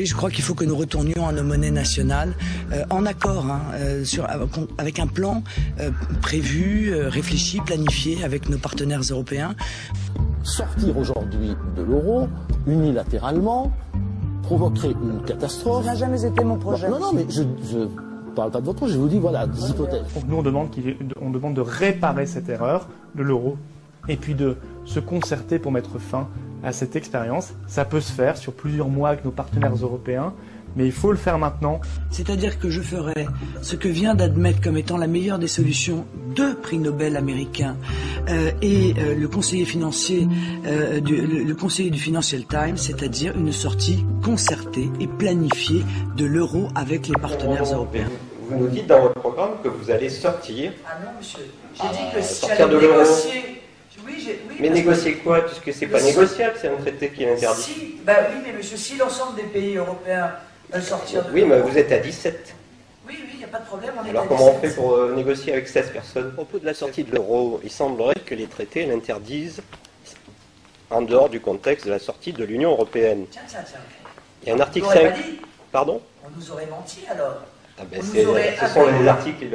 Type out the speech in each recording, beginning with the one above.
Oui, je crois qu'il faut que nous retournions à nos monnaies nationales en accord, avec un plan prévu, réfléchi, planifié avec nos partenaires européens. Sortir aujourd'hui de l'euro, unilatéralement, provoquerait une catastrophe. Ça n'a jamais été mon projet. Non, mais je parle pas de votre projet, je vous dis, voilà, des hypothèses. Donc nous, on demande de réparer cette erreur de l'euro et puis de se concerter pour mettre fin à cette expérience. Ça peut se faire sur plusieurs mois avec nos partenaires européens, mais il faut le faire maintenant. C'est-à-dire que je ferai ce que vient d'admettre comme étant la meilleure des solutions deux prix Nobel américains et le conseiller financier, le conseiller du Financial Times, c'est-à-dire une sortie concertée et planifiée de l'euro avec les partenaires européens. Vous nous dites dans votre programme que vous allez sortir. Ah non, monsieur. J'ai dit que si sortir de j'allais l'euro. négocier. Mais négocier quoi? Puisque c'est pas négociable, c'est un traité qui est interdit. Oui, mais monsieur, si l'ensemble des pays européens veulent sortir de Oui, mais vous êtes à 17. Oui, il n'y a pas de problème. Alors comment on fait pour négocier avec 16 personnes? À propos de la sortie de l'euro, il semblerait que les traités l'interdisent en dehors du contexte de la sortie de l'Union européenne. Tiens. Il y a un article 5. Pas dit. Pardon? On nous aurait menti alors. Ce sont les articles.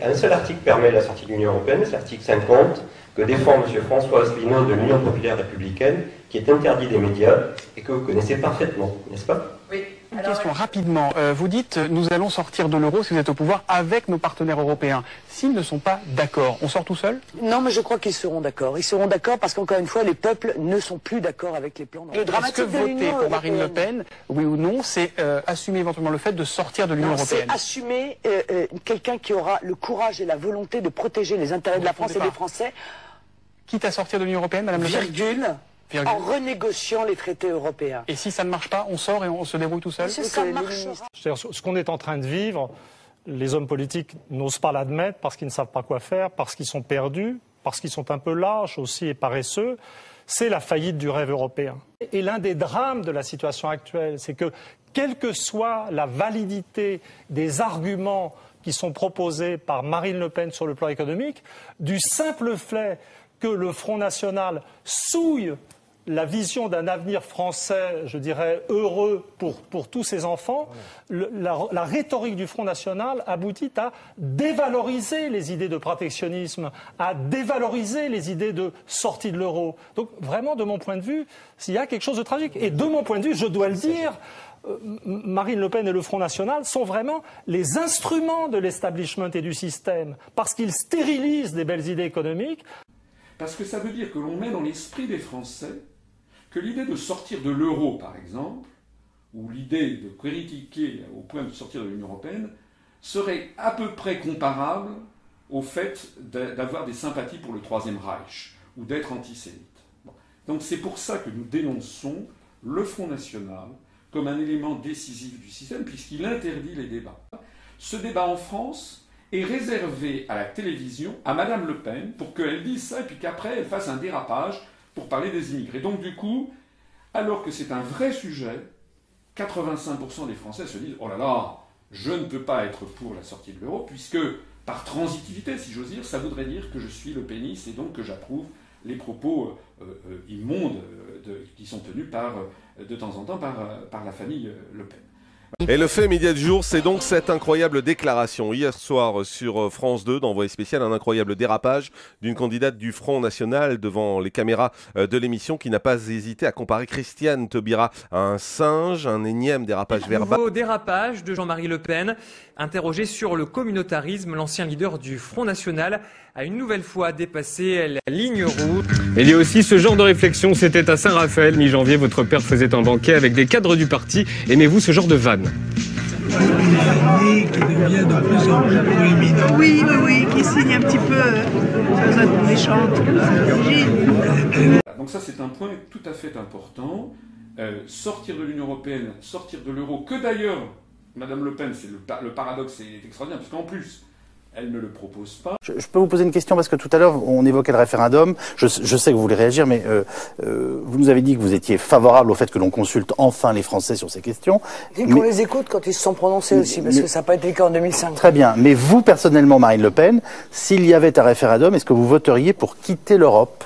Un seul article permet la sortie de l'Union européenne, c'est l'article 50, que défend M. François Asselineau de l'Union populaire républicaine, qui est interdit des médias et que vous connaissez parfaitement, n'est-ce pas? Oui. Une question rapidement. Vous dites nous allons sortir de l'euro si vous êtes au pouvoir avec nos partenaires européens. S'ils ne sont pas d'accord, on sort tout seul? Non, mais je crois qu'ils seront d'accord. Ils seront d'accord parce qu'encore une fois, les peuples ne sont plus d'accord avec les plans. Est-ce que voter pour Marine Le Pen, oui ou non, c'est assumer éventuellement le fait de sortir de l'Union européenne? C'est assumer quelqu'un qui aura le courage et la volonté de protéger les intérêts de la France et des Français. Quitte à sortir de l'Union européenne, Madame Le Pen? Virgule. En renégociant les traités européens. Et si ça ne marche pas, on sort et on se débrouille tout seul? Ça marchera. Ce qu'on est en train de vivre, les hommes politiques n'osent pas l'admettre parce qu'ils ne savent pas quoi faire, parce qu'ils sont perdus, parce qu'ils sont un peu lâches aussi et paresseux. C'est la faillite du rêve européen. Et l'un des drames de la situation actuelle, c'est que, quelle que soit la validité des arguments qui sont proposés par Marine Le Pen sur le plan économique, du simple fait que le Front National souille la vision d'un avenir français, je dirais, heureux pour tous ses enfants, la rhétorique du Front National aboutit à dévaloriser les idées de protectionnisme, à dévaloriser les idées de sortie de l'euro. Donc vraiment, de mon point de vue, il y a quelque chose de tragique. Et de mon point de vue, je dois le dire, Marine Le Pen et le Front National sont vraiment les instruments de l'establishment et du système, parce qu'ils stérilisent des belles idées économiques. Parce que ça veut dire que l'on met dans l'esprit des Français que l'idée de sortir de l'euro, par exemple, ou l'idée de critiquer au point de sortir de l'Union européenne, serait à peu près comparable au fait d'avoir des sympathies pour le Troisième Reich, ou d'être antisémite. Bon. Donc c'est pour ça que nous dénonçons le Front National comme un élément décisif du système, puisqu'il interdit les débats. Ce débat en France est réservé à la télévision, à Madame Le Pen, pour qu'elle dise ça, et puis qu'après elle fasse un dérapage pour parler des immigrés. Donc du coup, alors que c'est un vrai sujet, 85% des Français se disent « Oh là là, je ne peux pas être pour la sortie de l'euro, puisque par transitivité, si j'ose dire, ça voudrait dire que je suis le péniste et donc que j'approuve les propos immondes qui sont tenus de temps en temps par la famille Le Pen. » Et le fait média du jour, c'est donc cette incroyable déclaration. Hier soir sur France 2, d'envoyé spécial, un incroyable dérapage d'une candidate du Front National devant les caméras de l'émission qui n'a pas hésité à comparer Christiane Taubira à un singe, un énième dérapage verbal. Nouveau dérapage de Jean-Marie Le Pen, interrogé sur le communautarisme, l'ancien leader du Front National a une nouvelle fois dépassé la ligne rouge. Il y a aussi ce genre de réflexion, c'était à Saint-Raphaël, mi-janvier, votre père faisait un banquet avec des cadres du parti. Aimez-vous ce genre de vanne? Qui devient de plus en plus proéminent. Oui, qui signe un petit peu sans être méchante. Donc ça c'est un point tout à fait important. Sortir de l'Union européenne, sortir de l'euro, que d'ailleurs, Madame Le Pen, c'est le paradoxe est extraordinaire, parce qu'en plus, elle ne le propose pas. Je peux vous poser une question parce que tout à l'heure on évoquait le référendum. Je sais que vous voulez réagir, mais vous nous avez dit que vous étiez favorable au fait que l'on consulte enfin les Français sur ces questions. Et qu'on les écoute quand ils se sont prononcés aussi, parce que ça n'a pas été le cas en 2005. Très bien. Mais vous, personnellement, Marine Le Pen, s'il y avait un référendum, est-ce que vous voteriez pour quitter l'Europe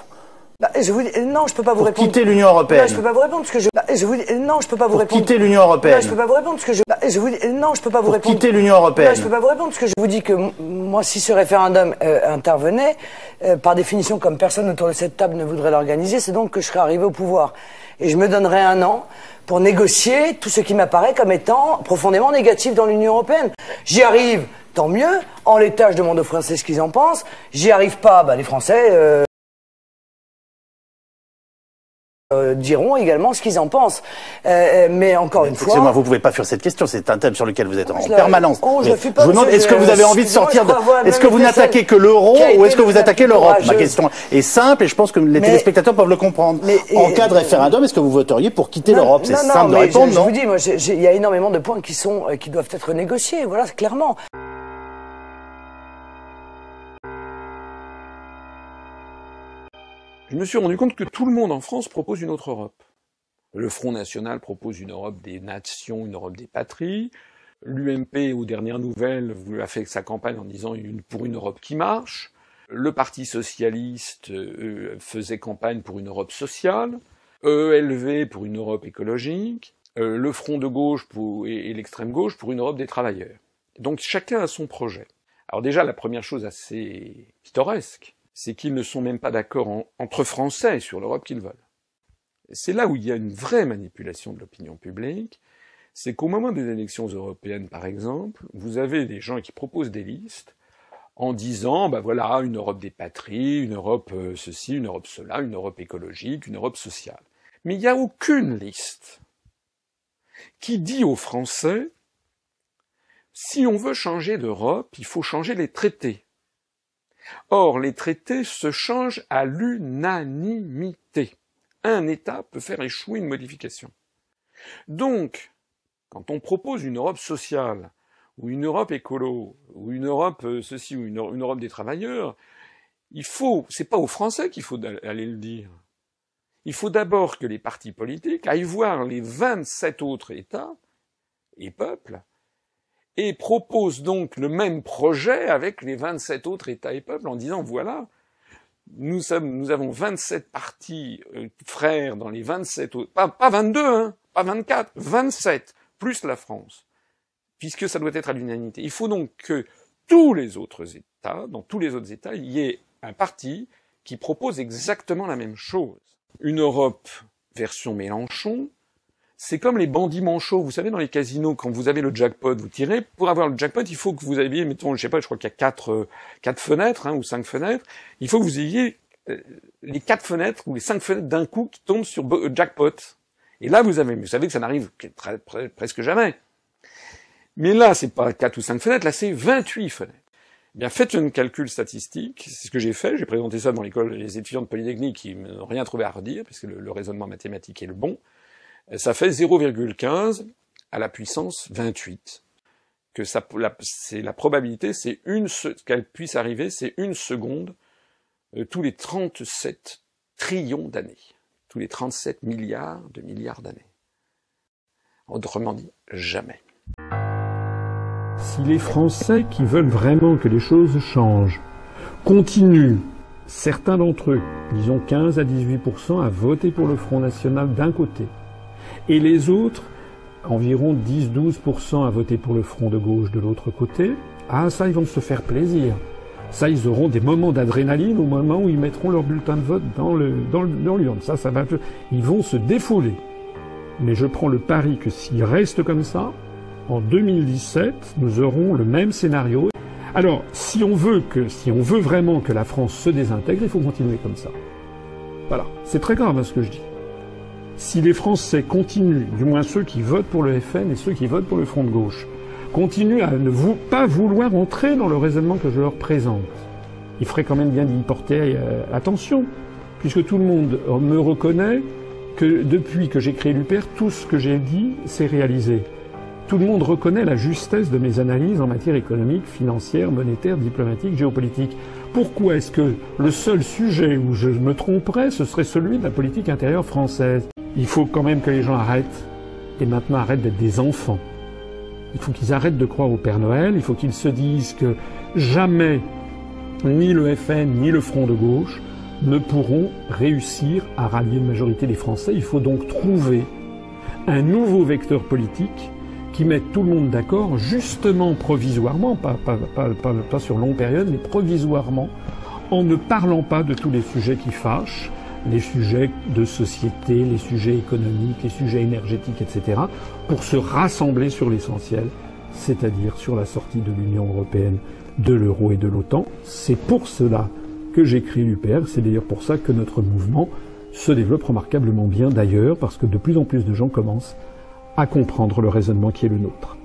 Je vous dis, non, je peux pas vous répondre. Quitter l'Union européenne. Là, je peux pas vous répondre parce que je vous dis, non, je peux pas vous répondre. Quitter l'Union européenne. Là, je peux pas vous répondre parce que je vous dis, non, je peux pas vous répondre. Quitter l'Union européenne. Là, je peux pas vous répondre parce que je vous dis que moi, si ce référendum intervenait, par définition, comme personne autour de cette table ne voudrait l'organiser, c'est donc que je serais arrivé au pouvoir. Et je me donnerais 1 an pour négocier tout ce qui m'apparaît comme étant profondément négatif dans l'Union européenne. J'y arrive, tant mieux. En l'état, je demande aux Français ce qu'ils en pensent. J'y arrive pas, les Français diront également ce qu'ils en pensent. Mais encore une fois... Excusez-moi, vous pouvez pas fuir cette question, c'est un thème sur lequel vous êtes en permanence. Je vous demande, est-ce que vous avez envie de sortir de... Est-ce que vous n'attaquez que l'euro ou est-ce que vous attaquez l'Europe? Ma question est simple et je pense que les téléspectateurs peuvent le comprendre. En cas de référendum, est-ce que vous voteriez pour quitter l'Europe? C'est simple de répondre, non? Je vous dis, moi, il y a énormément de points qui doivent être négociés, voilà, clairement. Je me suis rendu compte que tout le monde en France propose une autre Europe. Le Front National propose une Europe des nations, une Europe des patries. L'UMP, aux dernières nouvelles, a fait sa campagne en disant pour une Europe qui marche. Le Parti Socialiste faisait campagne pour une Europe sociale. ELV pour une Europe écologique. Le Front de gauche et l'extrême gauche pour une Europe des travailleurs. Donc chacun a son projet. Alors déjà, la première chose assez pittoresque, c'est qu'ils ne sont même pas d'accord entre Français sur l'Europe qu'ils veulent. C'est là où il y a une vraie manipulation de l'opinion publique, c'est qu'au moment des élections européennes, par exemple, vous avez des gens qui proposent des listes en disant, voilà, une Europe des patries, une Europe ceci, une Europe cela, une Europe écologique, une Europe sociale. Mais il n'y a aucune liste qui dit aux Français, si on veut changer d'Europe, il faut changer les traités. Or, les traités se changent à l'unanimité. Un État peut faire échouer une modification. Donc, quand on propose une Europe sociale, ou une Europe écolo, ou une Europe ceci, ou une Europe des travailleurs, c'est pas aux Français qu'il faut aller le dire. Il faut d'abord que les partis politiques aillent voir les 27 autres États et peuples, et propose donc le même projet avec les 27 autres États et peuples en disant, voilà, nous avons 27 partis frères dans les 27 autres, pas 22, pas 24, 27, plus la France, puisque ça doit être à l'unanimité. Il faut donc que tous les autres États, dans tous les autres États, il y ait un parti qui propose exactement la même chose. Une Europe version Mélenchon, c'est comme les bandits manchots. Vous savez, dans les casinos, quand vous avez le jackpot, vous tirez. Pour avoir le jackpot, il faut que vous ayez, mettons, je crois qu'il y a 4 fenêtres, ou 5 fenêtres. Il faut que vous ayez les 4 fenêtres ou les 5 fenêtres d'un coup qui tombent sur jackpot. Et là, vous savez que ça n'arrive presque jamais. Mais là, c'est pas 4 ou 5 fenêtres, là, c'est 28 fenêtres. Eh bien, faites un calcul statistique. C'est ce que j'ai fait. J'ai présenté ça dans l'école des étudiants de Polytechnique qui n'ont rien trouvé à redire, puisque le raisonnement mathématique est le bon. Ça fait 0,15 à la puissance 28. C'est la probabilité, qu'elle puisse arriver, c'est 1 seconde tous les 37 trillions d'années. Tous les 37 milliards d'années. Autrement dit, jamais. Si les Français qui veulent vraiment que les choses changent continuent, certains d'entre eux, disons 15 à 18%, à voter pour le Front National d'un côté, et les autres, environ 10-12% à voter pour le Front de gauche de l'autre côté, ça, ils vont se faire plaisir. Ça, ils auront des moments d'adrénaline au moment où ils mettront leur bulletin de vote dans l'urne. Ça va, ils vont se défouler. Mais je prends le pari que s'ils restent comme ça, en 2017, nous aurons le même scénario. Alors, si on veut vraiment que la France se désintègre, il faut continuer comme ça. Voilà. C'est très grave, ce que je dis. Si les Français continuent, du moins ceux qui votent pour le FN et ceux qui votent pour le Front de gauche, continuent à ne pas vouloir entrer dans le raisonnement que je leur présente, il ferait quand même bien d'y porter attention, puisque tout le monde me reconnaît que depuis que j'ai créé l'UPR, tout ce que j'ai dit s'est réalisé. Tout le monde reconnaît la justesse de mes analyses en matière économique, financière, monétaire, diplomatique, géopolitique. Pourquoi est-ce que le seul sujet où je me tromperais, ce serait celui de la politique intérieure française? Il faut quand même que les gens arrêtent, et maintenant arrêtent d'être des enfants. Il faut qu'ils arrêtent de croire au Père Noël, il faut qu'ils se disent que jamais, ni le FN, ni le Front de gauche, ne pourront réussir à rallier une majorité des Français. Il faut donc trouver un nouveau vecteur politique qui mette tout le monde d'accord, justement provisoirement, pas sur longue période, mais provisoirement, en ne parlant pas de tous les sujets qui fâchent, les sujets de société, les sujets économiques, les sujets énergétiques, etc., pour se rassembler sur l'essentiel, c'est-à-dire sur la sortie de l'Union européenne, de l'euro et de l'OTAN. C'est pour cela que j'ai créé l'UPR, c'est d'ailleurs pour ça que notre mouvement se développe remarquablement bien d'ailleurs, parce que de plus en plus de gens commencent à comprendre le raisonnement qui est le nôtre.